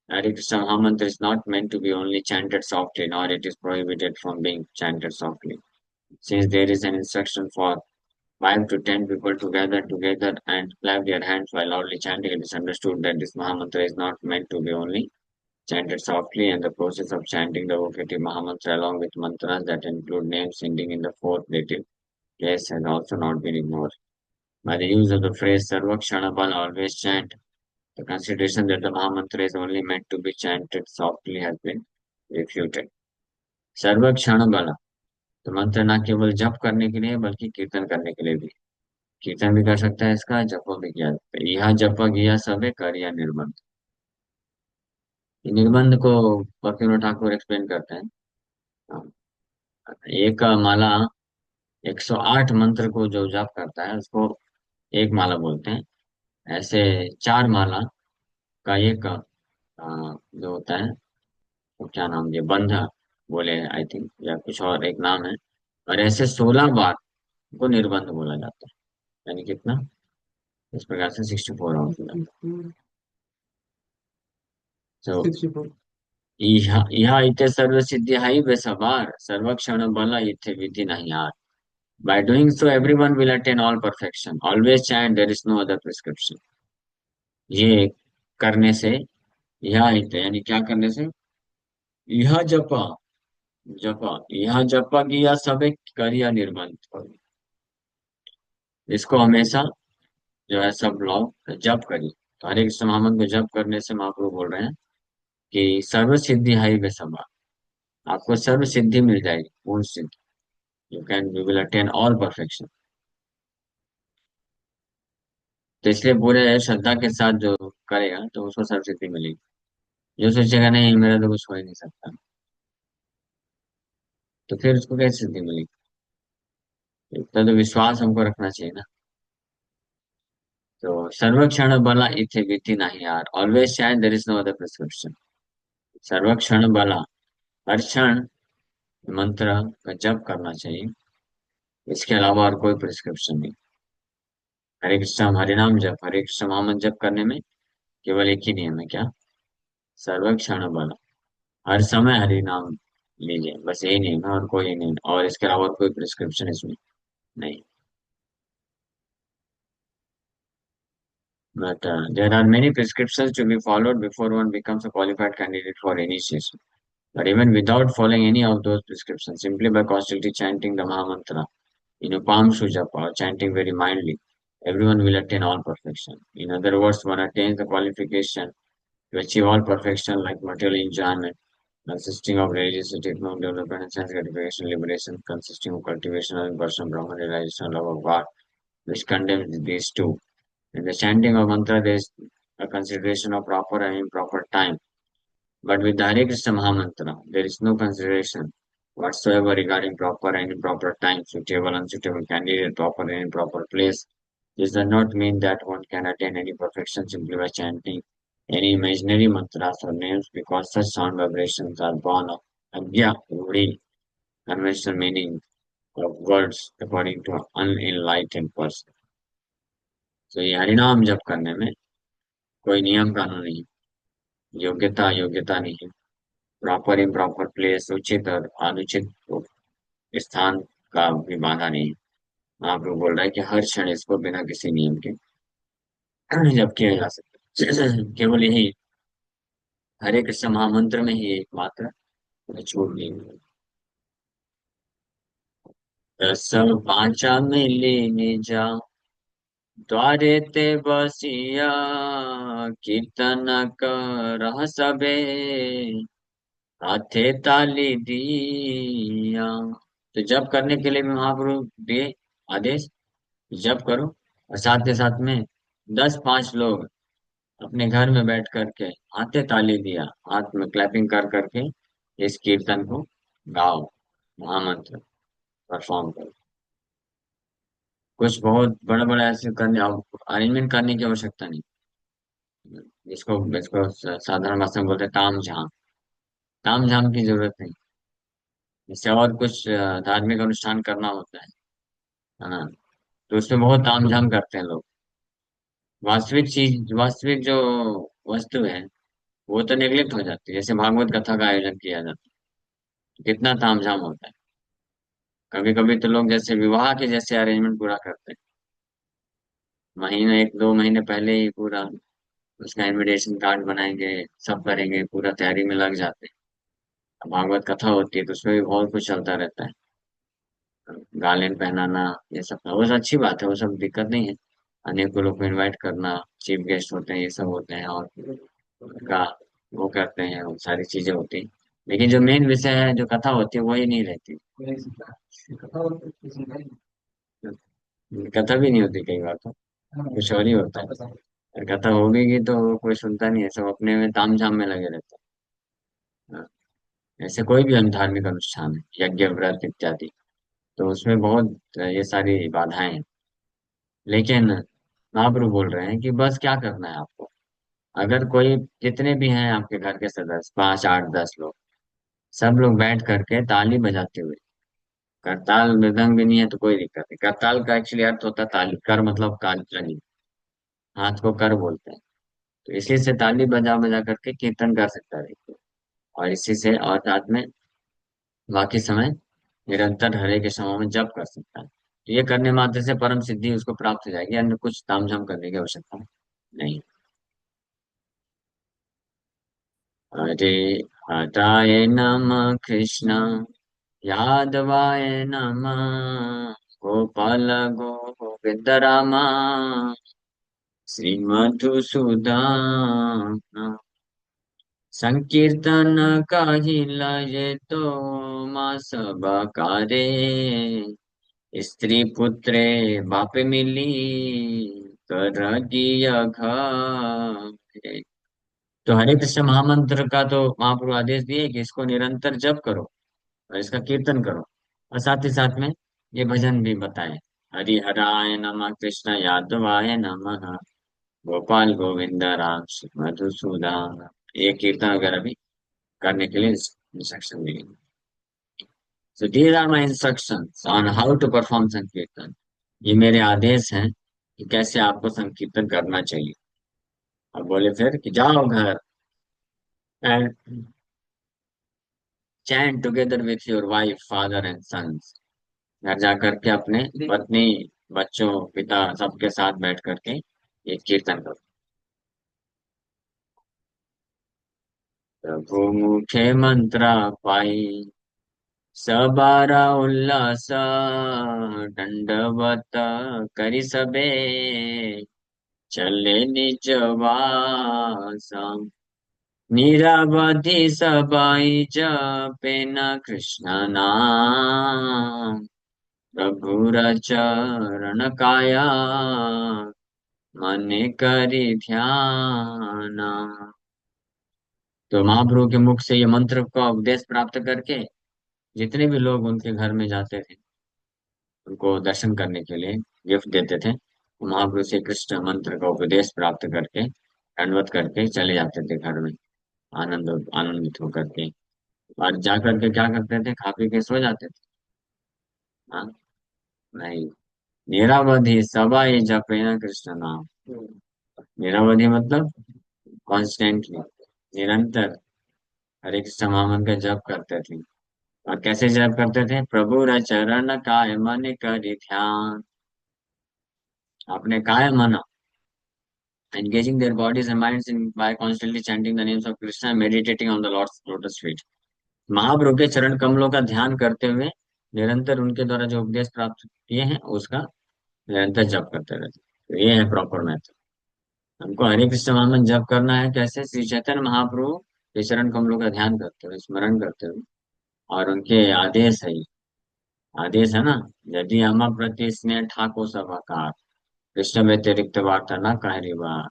Hare Krishna Mahamantra is not meant to be only chanted softly, nor it is prohibited from being chanted softly. Since there is an instruction for 5 to 10 people to gather together and clap their hands while loudly chanting, it is understood that this Mahamantra is not meant to be only chanted softly, and the process of chanting the vocative Mahamantra along with mantras that include names ending in the fourth dative case has also not been ignored. By the use of the phrase Sarvakshanabal, always chant, the consideration that the Mahamantra is only meant to be chanted softly has been refuted. Sarvakshanabala, तो मंत्र ना केवल जप करने के लिए बल्कि कीर्तन करने के लिए भी, कीर्तन भी कर सकता है इसका, जप भी किया जाता है। यह जप किया सबे कर या निर्बंध। ये निर्बंध को फकीर ठाकुर एक्सप्लेन करते हैं। हाँ, एक माला 108 मंत्र को जो जाप करता है उसको एक माला बोलते हैं। ऐसे 4 माला का एक जो होता है, वो क्या नाम दिया, बंधा बोले आई थिंक, या कुछ और एक नाम है। और ऐसे 16 बार को निर्बंध बोला जाता है। यानी कितना, इस प्रकार से 64 आउट हो जाता है। तो यह इथे सर्व सिद्धि हाई बेसबार सर्वक्षण बल इथे विधि नहीं हार। By doing so, everyone will attain all perfection. Always chant, there is no other prescription. ये करने से, यह हित यानी क्या करने से, यह जपा, जपा, यह जपा किया सबे करिया निर्बंध। इसको हमेशा जो है सब लोग जप करिए। तो हरे कृष्ण महामंत्र को जप करने से महाप्रभु बोल रहे हैं कि सर्व सिद्धि है वे सभा, आपको सर्व सिद्धि मिल जाएगी, पूर्ण सिद्धि। You will attain all perfection. तो इसलिए पूरे श्रद्धा के साथ जो करेगा तो उसको सर्व सिद्धि मिलेगी। जो सोचेगा नहीं मेरा तो कुछ हो ही नहीं सकता, तो फिर उसको कैसे सिद्धि मिलेगी। इतना तो विश्वास हमको रखना चाहिए ना। तो सर्वक्षण बला इथे विधि नहीं यार, ऑलवेज चाहे there is no other prescription. सर्वक्षण बला, हर क्षण मंत्र का जप करना चाहिए, इसके अलावा और कोई प्रिस्क्रिप्शन नहीं। हरे कृष्ण हरे नाम जप, हरे कृष्ण महामंत्र जप करने में केवल एक ही नियम है, क्या, सर्वक्षण बला, हर समय हरि नाम लीजिए, बस यही नियम है और कोई नहीं, और इसके अलावा और कोई प्रिस्क्रिप्शन इसमें नहीं। But there are many prescriptions to be followed before one becomes a qualified candidate for initiation. But even without following any of those prescriptions, simply by constantly chanting the Mahamantra in a palm japa or chanting very mildly, everyone will attain all perfection. In other words, one attains the qualification to achieve all perfection like material enjoyment, consisting of religious achievement, development, and sense gratification, liberation, consisting of cultivation of personal Brahman realization, love of God, which condemns these two. In the chanting of mantra, there is a consideration of proper and improper time. But with the Hare Krishna Mahamantra, there is no consideration whatsoever regarding proper and improper time, suitable, unsuitable candidate, proper and improper place. This does not mean that one can attain any perfection simply by chanting any imaginary mantras or names, because such sound vibrations are born of agya, rudi, conventional meaning of words according to an unenlightened person. तो ये हरिनाम जप करने में कोई नियम कानून नहीं, योग्यता योग्यता नहीं है, प्रॉपर इम्प्रॉपर प्लेस, उचित और अनुचित स्थान का भी बाधा नहीं है। महाप्रभु बोल रहा है कि हर क्षण इसको बिना किसी नियम के जप किया जा सकता है। केवल यही हरे कृष्ण महामंत्र में ही एकमात्र छूट नहीं है। सब पांचा में लेने जा, द्वारे ते बसिया, कीर्तन कर सबे, हाथे ताली दिया। तो जप करने के लिए भी महाप्रभु दिए आदेश, जप करो। और साथ के साथ में 10-5 लोग अपने घर में बैठ करके हाथे ताली दिया, हाथ में क्लैपिंग कर करके इस कीर्तन को गाओ, महामंत्र परफॉर्म करो। कुछ बहुत बड़ा बड़ा ऐसे करने अरेंजमेंट करने की आवश्यकता नहीं। इसको इसको साधारण भाषा में बोलते हैं ताम झाम। ताम झाम की जरूरत नहीं। इससे और कुछ धार्मिक अनुष्ठान करना होता है ना, तो उसमें बहुत ताम झाम करते हैं लोग। वास्तविक चीज, वास्तविक जो वस्तु है वो तो नेग्लेक्ट हो जाती है। जैसे भागवत कथा का आयोजन किया जाता है, कितना ताम झाम होता है। कभी कभी तो लोग जैसे विवाह के जैसे अरेंजमेंट पूरा करते हैं, महीने 1-2 महीने पहले ही पूरा उसका इनविटेशन कार्ड बनाएंगे, सब करेंगे, पूरा तैयारी में लग जाते हैं। भागवत कथा होती है तो उसमें भी बहुत कुछ चलता रहता है, गालेन पहनाना, ये सब वो सब अच्छी बात है, वो सब दिक्कत नहीं है। अनेकों लोग को इनवाइट करना, चीफ गेस्ट होते हैं, ये सब होते हैं, और उनका वो करते हैं, वो सारी चीजें होती हैं। लेकिन जो मेन विषय है, जो कथा होती है, वही नहीं रहती। कथा भी नहीं होती कई बार तो, कुछ और ही होता है। और कथा होगी तो कोई सुनता नहीं है, सब अपने में ताम झाम में लगे रहते हैं। हाँ, ऐसे कोई भी धार्मिक अनुष्ठान है, यज्ञ व्रत इत्यादि, तो उसमें बहुत ये सारी बाधाएं हैं। लेकिन महाप्रभु बोल रहे हैं कि बस क्या करना है आपको। अगर कोई, जितने भी हैं आपके घर के सदस्य, 5-8-10 लोग, सब लोग बैठ करके ताली बजाते हुए, करताल मृदंग भी नहीं है तो कोई दिक्कत नहीं। करताल का एक्चुअली अर्थ होता है ताली, कर मतलब ताली, हाथ को कर बोलते हैं। तो इसी से ताली बजा बजा करके कीर्तन कर सकता है व्यक्ति। और इसी से और साथ में बाकी समय निरंतर हरे के समय में जप कर सकता है। तो ये करने मात्र से परम सिद्धि उसको प्राप्त हो जाएगी, अन्य कुछ तामझाम करने की आवश्यकता नहीं। हरे हटाय नमः कृष्ण, यादवाय नमः, गोपाल गोविंद रामा, श्रीमधुसूदन संकीर्तन काहिला ये तो माँ सब कारे, स्त्री पुत्रे बाप मिली कर दिया घारे। तो हरे कृष्ण महामंत्र का तो महाप्रभु आदेश दिए कि इसको निरंतर जप करो और इसका कीर्तन करो। और साथ ही साथ में ये भजन भी बताए, हरि हराय नमः, कृष्ण यादवाय नमः, गोपाल गोविंद राम श्री मधुसूदन, ये कीर्तन वगैरह भी करने के लिए इंस्ट्रक्शन दी। So these are my instructions on how to perform sankirtan. ये मेरे आदेश हैं कि कैसे आपको संकीर्तन करना चाहिए। और बोले फिर कि जाओ घर and chant together with your wife, father and sons. घर जाकर के अपने पत्नी, बच्चों, पिता सबके साथ बैठ करके ये कीर्तन करो। प्रभु मुखे मंत्र पाई, सबारा उल्लास, दंडवत करि सबे, चले निज वास। निरवधि सबाई जपे न कृष्ण नाम, प्रभुर चरण काया मन करि ध्यान। तो महाप्रभु के मुख से ये मंत्र का उपदेश प्राप्त करके जितने भी लोग उनके घर में जाते थे, उनको दर्शन करने के लिए गिफ्ट देते थे, तो महाप्रभु से कृष्ण मंत्र का उपदेश प्राप्त करके दंडवत करके चले जाते थे घर में, आनंदित होकर के। और जा करके क्या करते थे, खा पी के सो जाते थे। हाँ, नहीं, निरावधि सबाई जपे न कृष्ण नाम। निरावधि मतलब कॉन्स्टेंटली, निरंतर हरे कृष्ण महामंत्र का जप करते थे। और कैसे जप करते थे, प्रभु र चरण काय मन करि ध्यान। अपने काय मन, engaging their bodies and minds by constantly chanting the names of Krishna and meditating on the Lord's lotus feet। महाप्रभु के चरण कमलों का ध्यान करते हुए निरंतर उनके द्वारा जो उपदेश प्राप्त किए हैं उसका निरंतर जप करते रहते। तो ये है प्रॉपर मेथड। हमको हरे कृष्ण महामंत्र जप करना है कैसे, श्री चैतन्य महाप्रभु के चरण कमलों का ध्यान करते हुए, स्मरण करते हुए, और उनके आदेश है, आदेश है ना, यदि हम प्रति स्नेह ठाको सब आकार, कृष्ण व्यतिरिक्त वार्ता न कहरिवा,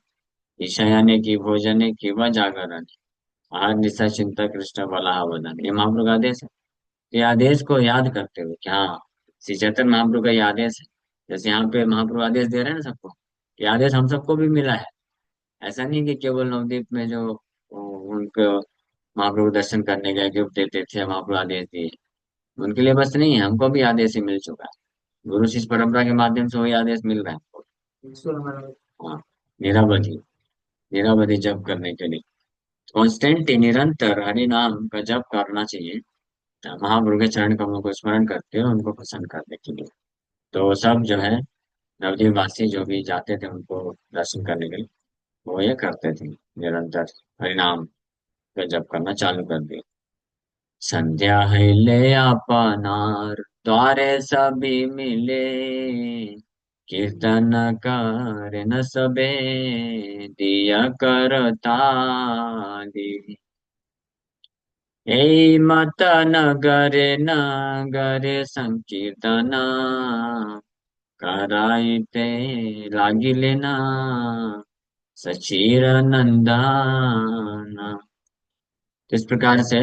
ईशायाने की भोजने की व जागरण, आहार निशा चिंता कृष्ण बला वदन, ये महाप्रभु का आदेश है। ये आदेश को याद करते हुए कि हाँ, श्री चैतन्य महाप्रभु का ये आदेश है। जैसे यहाँ पे महाप्रभु आदेश दे रहे हैं ना सबको, ये आदेश हम सबको भी मिला है। ऐसा नहीं कि केवल नवदीप में जो उनको महाप्रभु दर्शन करने गए गिफ्ट देते थे, महाप्रभु आदेश दिए, उनके लिए बस नहीं है, हमको भी आदेश ही मिल चुका है। गुरु शिष्य परंपरा के माध्यम से वही आदेश मिल रहा है हमको। हाँ, निरावधि, निरावधि जप करने के लिए कॉन्स्टेंटली, निरंतर हरि नाम का जप करना चाहिए, महाप्रभु के चरण कमलों को स्मरण करते हुए उनको प्रसन्न करने के लिए। तो सब जो है नवदीप वासी जो भी जाते थे उनको दर्शन करने के लिए, वो ये करते थे, निरंतर हरिनाम का जप करना चालू कर दिया। संध्या हिले अपनार द्वारे सभी मिले, कीर्तन कर न सबे दिया करताली, ए मत नगरे नगरे संकीर्तना, कराइते लागिले ना सचीर नंदना। तो इस प्रकार से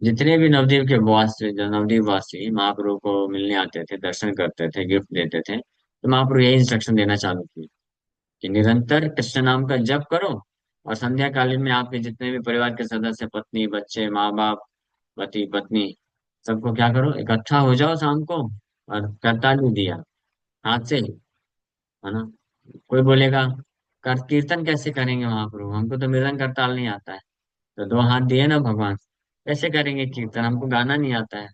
जितने भी नवद्वीप के वासी, जो नवद्वीप वासी महाप्रभु को मिलने आते थे, दर्शन करते थे, गिफ्ट देते थे, तो महाप्रभु यही इंस्ट्रक्शन देना चालू किए कि निरंतर कृष्ण नाम का जप करो, और संध्या कालीन में आपके जितने भी परिवार के सदस्य, पत्नी, बच्चे, माँ बाप, पति पत्नी, सबको क्या करो, इकट्ठा हो जाओ शाम को, और करताली दिया हाथ से, है ना। कोई बोलेगा कर कीर्तन कैसे करेंगे महाप्रभु, हमको तो मृदंग करताल नहीं आता है। तो दो हाथ दिए ना भगवान, कैसे करेंगे कीर्तन, हमको गाना नहीं आता है।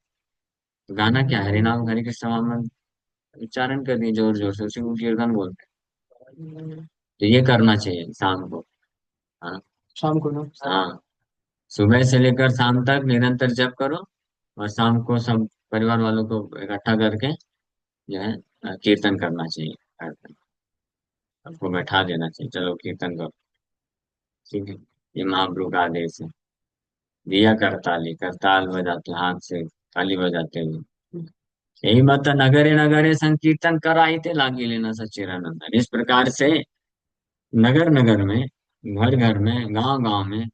तो गाना क्या है, हरि नाम हरि कृष्ण नाम उच्चारण कर दिए जोर जोर से, उसी को कीर्तन बोलते हैं। तो ये करना चाहिए शाम को। हाँ, शाम को ना, हाँ, सुबह से लेकर शाम तक निरंतर जप करो, और शाम को सब परिवार वालों को इकट्ठा करके जो है कीर्तन करना चाहिए, सबको बैठा देना चाहिए, चलो कीर्तन करो। ठीक है, ये महाप्रभु का आदेश है। दिया करताली, करताल बजाते हाथ से, ताली बजाते हुए, यही मत नगरे नगरे संकीर्तन कराइते लागी लेना सच्चिदानंद। इस प्रकार से नगर नगर में, घर घर में, गांव गांव में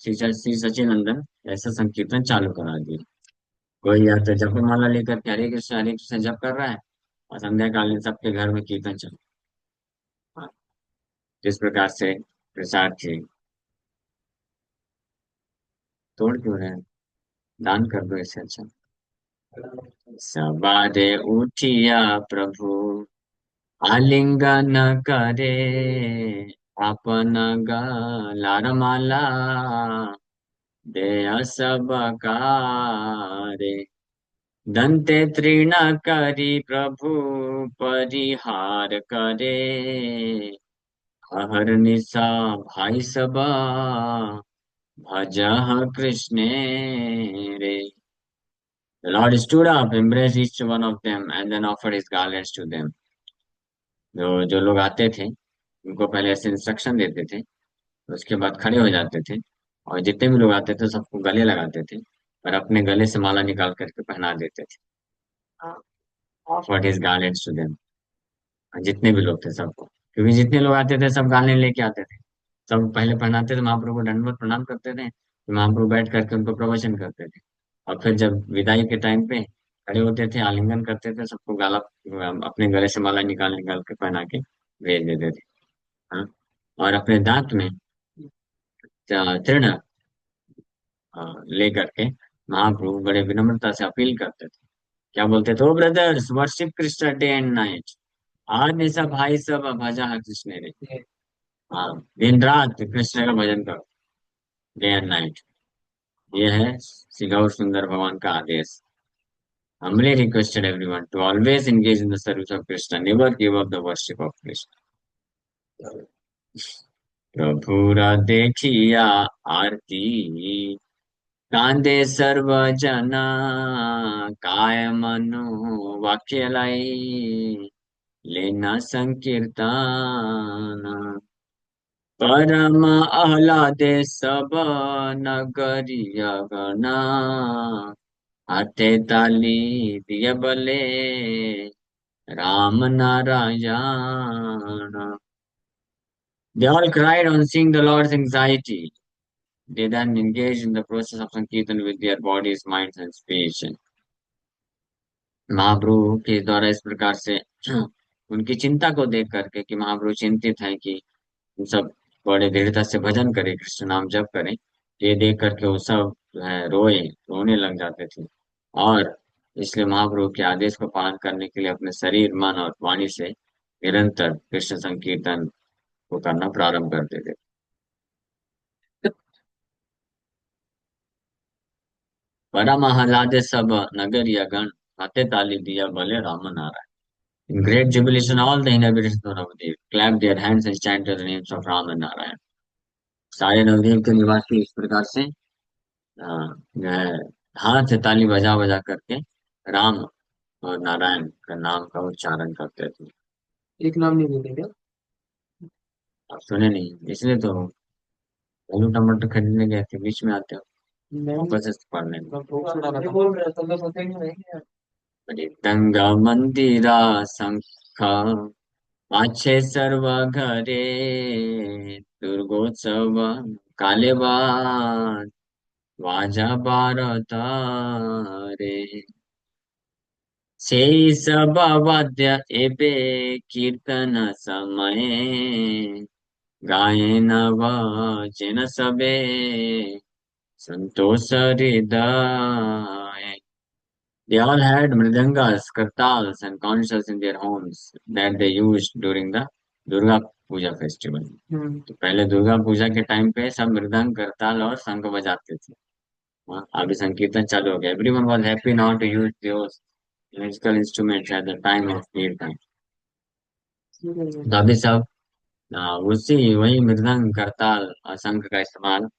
श्री सच्चिदानंदन ऐसा संकीर्तन चालू करा दिया। कोई या तो जपमाला लेकर के हरे कृष्ण जप कर रहा है, और संध्या कालीन सबके घर में कीर्तन चल रहा है। जिस प्रकार से प्रसाद थे, तोड़ क्यों रहे हैं? दान कर दो इससे अच्छा। सवारे उठिया प्रभु आलिंगन करे, आपन गलार माला दे सब कारे, दंते तृण करी प्रभु परिहार करे, हर निशा भाई सब भजह कृष्णे रे। The Lord stood up, embraced each one of them, and then offered his garlands to them. जो जो लोग आते थे उनको पहले ऐसे इंस्ट्रक्शन देते थे, उसके बाद खड़े हो जाते थे, और जितने भी लोग आते थे सबको गले लगाते थे, और अपने गले से माला निकाल करके पहना देते थे। Offered his garlands to them, जितने भी लोग थे सबको, क्योंकि जितने लोग आते थे सब गाने लेके आते थे। सब पहले पहनाते थे, महाप्रभु को दंडवत प्रणाम करते थे, फिर महाप्रभु बैठ करके उनको प्रवचन करते थे, और फिर जब विदाई के टाइम पे खड़े होते थे, आलिंगन करते थे, सबको गाला अपने गले से माला निकाल निकाल के पहना के भेज देते थे। हाँ, और अपने दांत में तृण लेकर के महाप्रभु बड़े विनम्रता से अपील करते थे। क्या बोलते थे? O brothers, worship Krishna day and night, आज नहीं सब भाई सब भजा है कृष्ण रे। हाँ, दिन रात कृष्ण का भजन करो, डे एंड नाइट। ये है श्री गौर सुंदर भगवान का आदेश। Humbly requested everyone to always engage in the service of Krishna, never give up the worship of Krishna. प्रभुरा देखिया आरती, कांदे सर्व जना, काय मनो वाक्य लाई लेना संकीर्तन। परम आह्लादे सब नगरिया गणा, हाथे ताली दिए बले Ram Narayan. They all cried on seeing the Lord's anxiety. They then engaged in the process of Sankirtan with their bodies, minds, and speech. महाप्रभु के द्वारा इस प्रकार से उनकी चिंता को देख करके कि महाप्रभु चिंतित हैं कि हम सब बड़े दृढ़ता से भजन करें, कृष्ण नाम जप करें, ये देख करके वो सब जो है रोने लग जाते थे. और इसलिए महाप्रभु के आदेश को पालन करने के लिए अपने शरीर, मन और वाणी से निरंतर कृष्ण संकीर्तन को करना प्रारंभ करते थे. बड़ा महलादे सब नगरिया गण, हाथे ताली दिया भले Ram Narayan. In great jubilation, all the inhabitants of Navadvip clapped their hands and chanted the names of Ram and Narayan. सारे नवद्वीप के निवासी इस प्रकार से जो है हाथ से ताली बजा बजा करके राम और नारायण का नाम का उच्चारण करते थे. एक नाम नहीं बोले क्या? आप सुने नहीं, इसलिए तो आलू टमाटर खरीदने गए थे, बीच में आते हो वापस से पढ़ने में. गंगा मंदिरा शंख पाछे सर्व घरे, दुर्गोत्सव काले वाजा बारतारे. সেই সব বাদ্য এবে কীর্তন সময়ে, গায়েন ভজেন সবে संतोष हृदय. They all had mridangas, kartals, and conches in their homes that they used during the Durga Puja festival. तो पहले दुर्गा पूजा के टाइम पे सब मृदंग, करताल और शंख बजाते थे. हाँ, अभी संकीर्तन चालू हो गया. Everyone was happy now to use those musical instruments at the time of kirtan. तो अभी सब उसी वही मृदंग, करताल और शंख का इस्तेमाल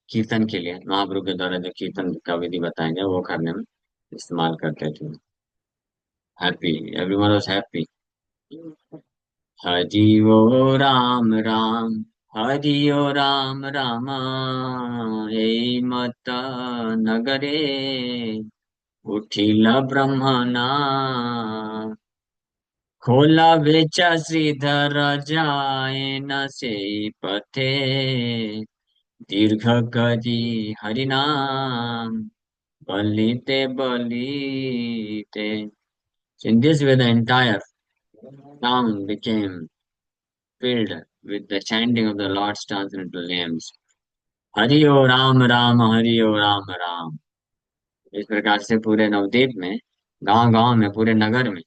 कीर्तन के लिए महाप्रभु के द्वारा जो कीर्तन का विधि बताया गया वो करने में इस्तेमाल करते थे. Happy, everyone was happy. Hari ओ राम राम, हरि ओ राम राम, हे मत नगरे उठिल ब्रह्मना, खोला बेचा श्रीधर जाए न से पथे, दीर्घ करी हरिनाम बलिते बलिते. So in this way, the entire town became filled with the chanting of the Lord's transcendental names. Hari ओ राम राम, हरि ओ राम राम. इस प्रकार से पूरे नवद्वीप में, गांव गांव में, पूरे नगर में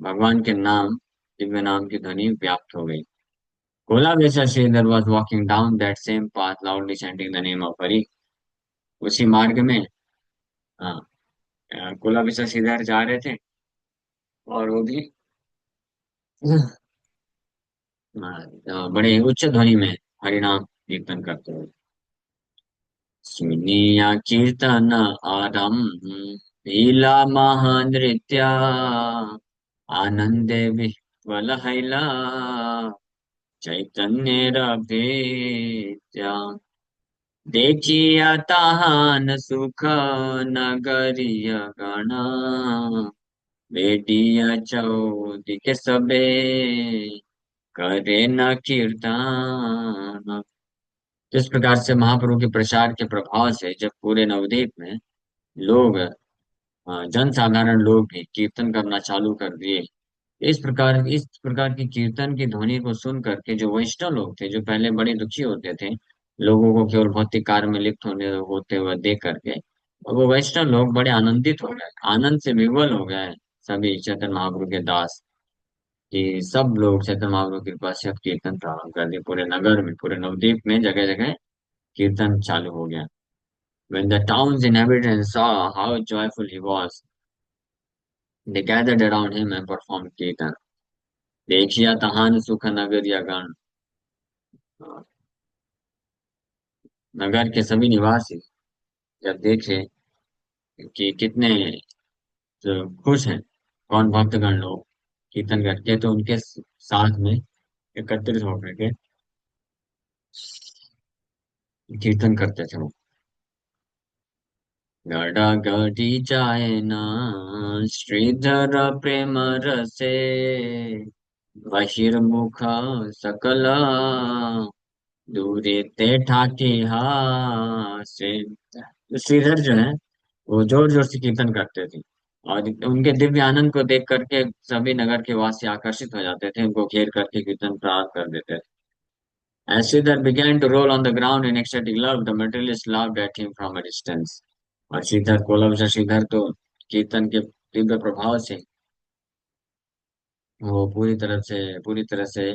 भगवान के नाम, दिव्य नाम की ध्वनि व्याप्त हो गई. Kolabesa Sridhar was walking down that same path, loudly chanting the name of Hari. उसी मार्ग में कोलाबिसा श्रीधर जा रहे थे और वो भी बड़े उच्च ध्वनि में हरिनाम कीर्तन करते हुए. सुनिया कीर्तन आरंभ, लीला महानृत्या, आनंदे विह्वल हैला, चैतन्य रभेत्या. देखिया ताहान सुख नगरिय गणा, बेडिया चौदिके सबे करे न कीर्तन. इस प्रकार से महाप्रभु के प्रचार के प्रभाव से जब पूरे नवद्वीप में लोग, जन साधारण लोग भी कीर्तन करना चालू कर दिए. इस प्रकार की कीर्तन की ध्वनि को सुन करके जो वैष्णव लोग थे, जो पहले बड़े दुखी होते थे लोगों को केवल भौतिक कार्य में लिप्त होते हुए देख करके, और वो वैष्णव लोग बड़े आनंदित हो गए, आनंद से विह्वल हो गए. सभी चैतन्य महाप्रभु के दास कि सब लोग चैतन्य महाप्रभु की कृपा से अब कीर्तन प्रारंभ कर दिए. पूरे नगर में, पूरे नवद्वीप में जगह जगह कीर्तन चालू हो गया. When the town's inhabitants saw how joyful he was, they gathered around him and performed kirtan. देखिया तहान सुख नगर या गण. नगर के सभी निवासी जब देखे कि कितने जो खुश हैं कौन भक्तगण लोग कीर्तन करके, तो उनके साथ में एकत्रित होकर के कीर्तन करते थे वो। गड़ा गड़ी जाए ना श्रीधर प्रेम रसे बहिर्मुख सकला दूरी ते ठाकी हासे। तो श्रीधर जो है वो जोर जोर से कीर्तन करते थे, और उनके दिव्य आनंद को देख करके सभी नगर के वासी आकर्षित हो जाते थे, उनको घेर करके कीर्तन प्रारंभ कर देते थे। As Sridhar began to roll on the ground in ecstatic love, the materialist laughed at him from a distance. और श्रीधर कोलम श्रीधर तो कीर्तन के तीव्र प्रभाव से वो पूरी तरह से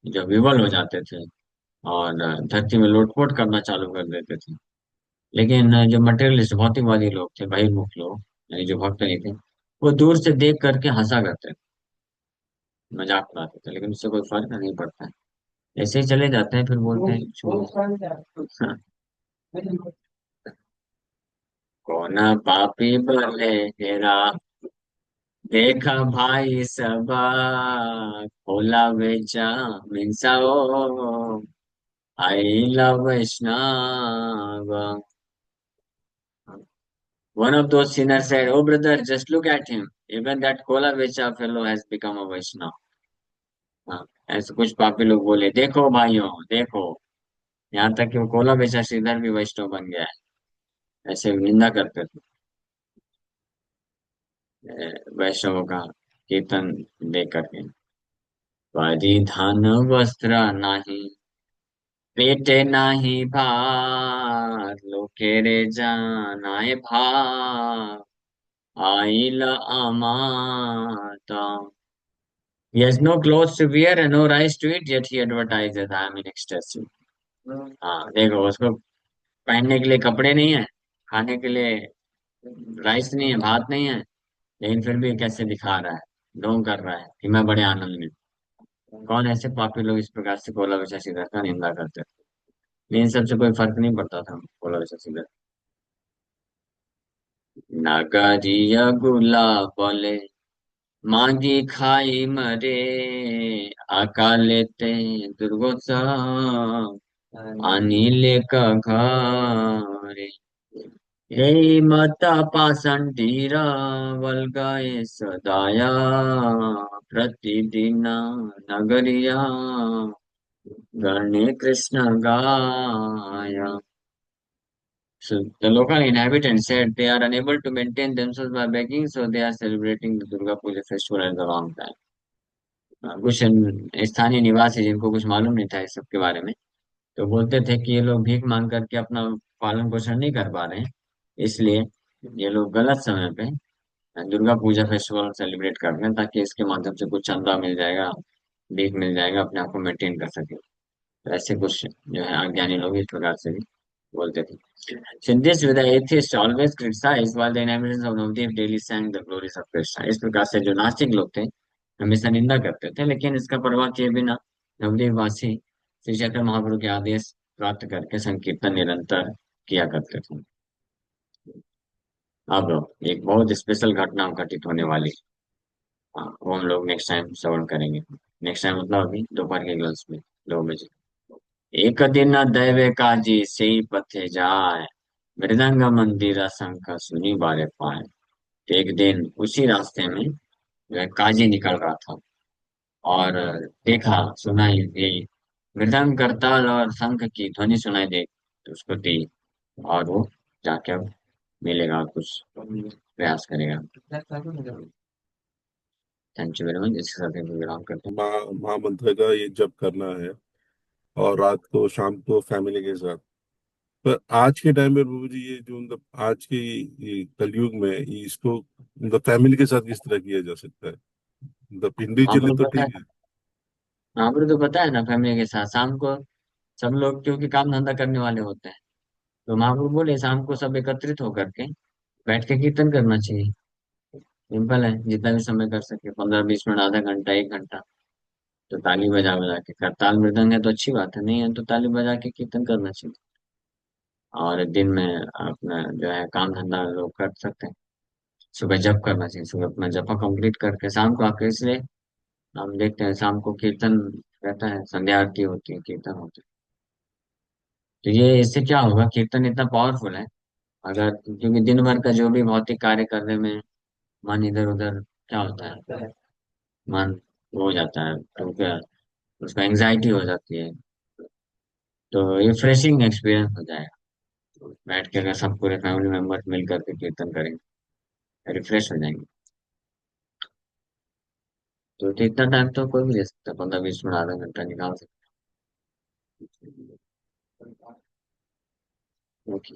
जो विवल हो जाते थे, और धरती में लोटपोट करना चालू कर देते थे। लेकिन जो मटेरियलिस्ट भौतिकवादी लोग थे, बहिर्मुख लोग, यानी जो भक्त नहीं थे, वो दूर से देख करके हंसा करते थे, मजाक उड़ाते थे, लेकिन उससे कोई फर्क नहीं पड़ता है। ऐसे ही चले जाते हैं, फिर बोलते हैं छोड़ो। कौन पापी भले तेरा देखा भाई सबा खोला बेचा मिंसा ओ I love Vaishnav. One of those sinners said, "Oh brother, just look at him. Even that Kola Vecha fellow has become a Vaishnava." हाँ, ऐसे कुछ पापी लोग बोले, देखो भाइयों देखो, यहाँ तक कि वो कोला बेचा श्रीधर भी वैष्णव बन गया है। ऐसे निंदा करते थे वैष्णवों का कीर्तन देख करके। परिधान वस्त्र नाही पेटे नाही भार लोके रे जानाए भार आईला अमाता. He has no clothes to wear and no rice to eat, yet he advertises, "I am in ecstasy." हाँ देखो, उसको पहनने के लिए कपड़े नहीं है, खाने के लिए राइस नहीं है, भात नहीं है, लेकिन फिर भी कैसे दिखा रहा है, ढोंग कर रहा है कि मैं बड़े आनंद में हूँ। कौन ऐसे पापी लोग इस प्रकार से कोला विशा श्रीधर का निंदा करते थे? इन सबसे कोई फर्क नहीं पड़ता था कोला विशा श्रीधर। नागरिया गुलाबले मागी खाई मरे अकालेते दुर्गोत्सव अनिले का घरे हे माता पाषंडीरा वल्गाए सदाया प्रतिदिन नगरिया गणे कृष्ण गाया. So the local inhabitants said they are unable to maintain themselves by begging, so they are celebrating the Durga Puja festival at the wrong time. कुछ स्थानीय निवासी जिनको कुछ मालूम नहीं था इस सब के बारे में, तो बोलते थे कि ये लोग भीख मांग करके अपना पालन पोषण नहीं कर पा रहे हैं, इसलिए ये लोग गलत समय पे दुर्गा पूजा फेस्टिवल सेलिब्रेट कर रहे हैं, ताकि इसके माध्यम से कुछ चंदा मिल जाएगा, भीख मिल जाएगा, अपने आप को मेंटेन कर सके। तो ऐसे कुछ जो है अज्ञानी लोग इस प्रकार से भी बोलते थे. So in this way, the atheists always criticized while the inhabitants of Navdeep daily sang the glories of Krishna. इस प्रकार से जो नास्तिक लोग थे हमेशा निंदा करते थे, लेकिन इसका परवाह किए बिना नवदीप वासी श्री चैतन्य महाप्रभु के आदेश प्राप्त करके संकीर्तन निरंतर किया करते थे. अब एक बहुत स्पेशल घटना घटित होने वाली है. हाँ, वो हम लोग नेक्स्ट टाइम श्रवण करेंगे. नेक्स्ट टाइम मतलब अभी दोपहर के क्लास में 2 बजे. एक दिन दैवे काजी से पथे जाए मृदंग मंदिर शंख सुनी बारे पाए. एक दिन उसी रास्ते में जो है काजी निकल रहा था, और देखा, सुनाई दी मृदंग करताल और शंख की ध्वनि सुनाई दे, तो उसको दी, और वो जाके अब मिलेगा, कुछ प्रयास करेगा. Thank you very much. इसके साथ ही विराम करते हैं. महामंत्र का ये जप करना है, और रात को शाम को फैमिली के साथ। पर आज के टाइम में प्रभु जी, ये जो मतलब आज के ये कलयुग में इसको मतलब फैमिली के साथ किस तरह किया जा सकता है? मतलब इंडिविजुअली आपको तो पता ठीक है, है। आपको तो पता है ना, फैमिली के साथ शाम को सब लोग क्योंकि काम धंधा करने वाले होते हैं, तो महाप्रभु बोले शाम को सब एकत्रित होकर के बैठ के कीर्तन करना चाहिए. सिंपल है, जितना भी समय कर सके, 15-20 मिनट, आधा घंटा, 1 घंटा. तो ताली बजा बजा के, करताल मृदंग है तो अच्छी बात है, नहीं है तो ताली बजा के कीर्तन करना चाहिए. और दिन में अपना जो है काम धंधा लोग कर सकते हैं. सुबह जप करना चाहिए, सुबह अपना जपा कंप्लीट करके शाम को आके, इसलिए हम देखते हैं शाम को कीर्तन रहता है, संध्या आरती होती है, कीर्तन होता है. तो ये इससे क्या होगा, कीर्तन इतना पावरफुल है। अगर क्योंकि दिन भर का जो भी भौतिक कार्य करने में मन इधर उधर क्या होता है, मन वो हो जाता है, तो क्या उसको एंग्जाइटी हो जाती है। तो ये फ्रेशिंग एक्सपीरियंस हो जाएगा, बैठ के अगर सब पूरे फैमिली मेंबर्स मिल करके कीर्तन करेंगे, रिफ्रेश हो जाएंगे। तो इतना टाइम तो कोई भी ले सकता है, 15-20 मिनट आधा घंटा निकाल सकता है। ओके।